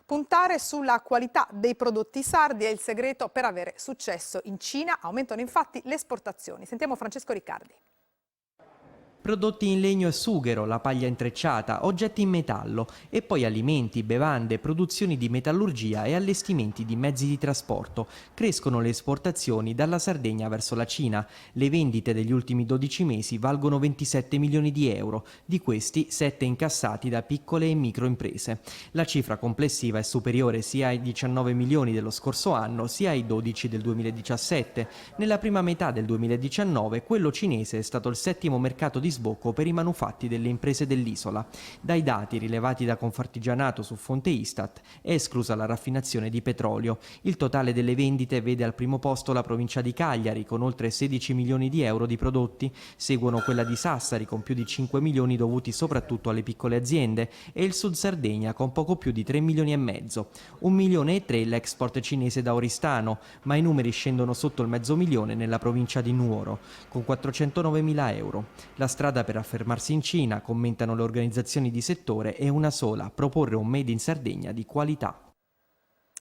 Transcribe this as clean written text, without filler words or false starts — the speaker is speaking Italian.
Puntare sulla qualità dei prodotti sardi è il segreto per avere successo in Cina. Aumentano infatti le esportazioni. Sentiamo Francesco Riccardi. Prodotti in legno e sughero, la paglia intrecciata, oggetti in metallo e poi alimenti, bevande, produzioni di metallurgia e allestimenti di mezzi di trasporto. Crescono le esportazioni dalla Sardegna verso la Cina. Le vendite degli ultimi 12 mesi valgono 27 milioni di euro, di questi 7 incassati da piccole e micro imprese. La cifra complessiva è superiore sia ai 19 milioni dello scorso anno sia ai 12 del 2017. Nella prima metà del 2019 quello cinese è stato il settimo mercato di sbocco per i manufatti delle imprese dell'isola. Dai dati rilevati da Confartigianato su fonte Istat è esclusa la raffinazione di petrolio. Il totale delle vendite vede al primo posto la provincia di Cagliari con oltre 16 milioni di euro di prodotti, seguono quella di Sassari con più di 5 milioni dovuti soprattutto alle piccole aziende e il Sud Sardegna con poco più di 3 milioni e mezzo. 1 milione e 3 l'export cinese da Oristano, ma i numeri scendono sotto il mezzo milione nella provincia di Nuoro con 409 mila euro. La strada per affermarsi in Cina, commentano le organizzazioni di settore, è una sola: proporre un Made in Sardegna di qualità.